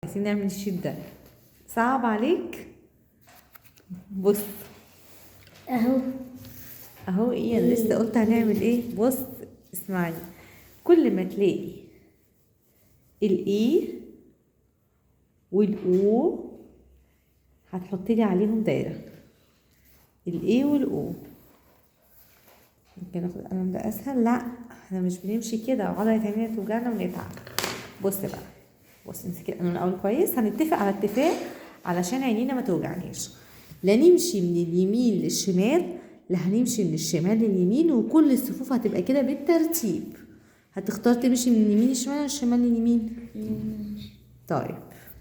عايزين نعمل الشيت ده صعب عليك؟ بص اهو ايه، انا لسه قلت هنعمل ايه. بص اسمعني، كل ما تلاقي الاي والاو هتحط لي عليهم دايره. الاي والاو ممكن اخد القلم ده اسهل. لا احنا مش بنمشي كده عضله عينينا توجعنا ونتعب. بص بقى، بص امسكي القلم الاول كويس. هنتفق على اتفاق علشان عينينا ما توجعناش. لا نمشي من اليمين للشمال، لا هنمشي من الشمال لليمين، وكل الصفوف هتبقى كده بالترتيب. هتختار تمشي من اليمين للشمال ولا الشمال لليمين؟ طيب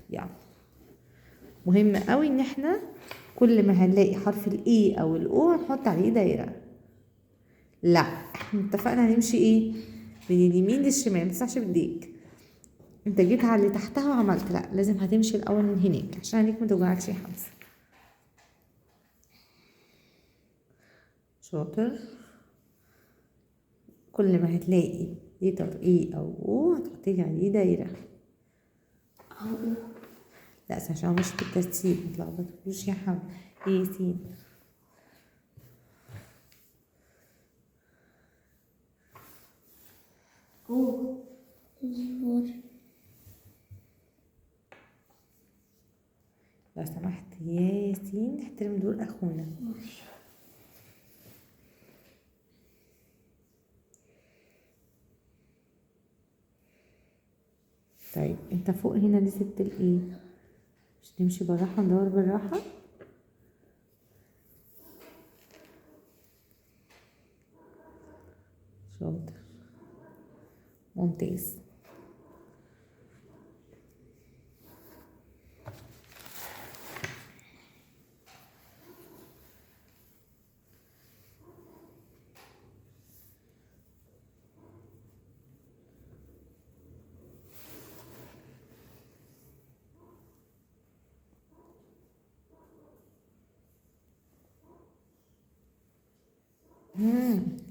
يلا. مهم قوي ان احنا كل ما هنلاقي حرف الاي او الاو هنحط عليه دايره. لا احنا اتفقنا هنمشي ايه؟ من اليمين للشمال. متسعش بايديك، انت جيت على اللي تحتها وعملت. لا لازم هتمشي الاول من هناك عشان عينيك ما توجعكش يا حمزه. شاطر. كل ما هتلاقي لتر اي او او هتحطي عليه دايره. لا عشان مش بالترتيب متلخبطوش يا حمزه. ايه سين. لو سمحت يا ياسين احترم دور اخونا. طيب انت فوق هنا ليه سبت الايه؟ مش تمشي بالراحه، ندور بالراحه. شاطر ممتاز.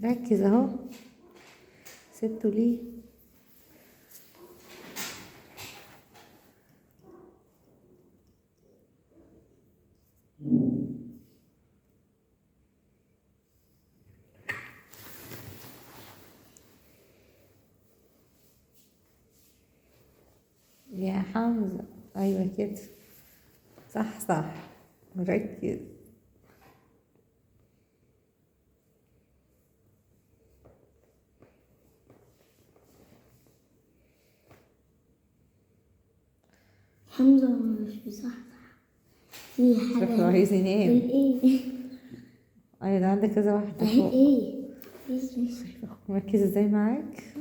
ركز اهو. سبته ليه؟ يا حمزة ايوه كده صح صح. مركز. حمزة مش بصح في حاجة. شكله عايز ينام. ايه ايوه ده عندك كذا واحدة اهي فوق. ايه مركز ازاي معاك.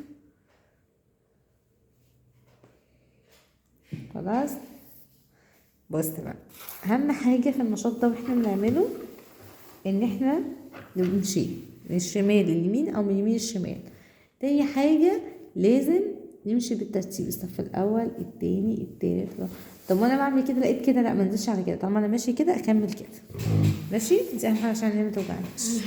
خلاص. بص بقى، اهم حاجة في النشاط ده واحنا بنعمله ان احنا نمشي من الشمال لليمين او من اليمين للشمال. تاني حاجة لازم نمشي بالترتيب، الصف الاول التاني التالت. طب وانا بعمل كده لقيت كده لا ما انزلش على كده. طالما انا ماشي كده اكمل كده. ماشي دي اهم حاجة عشان ما توجعنيش.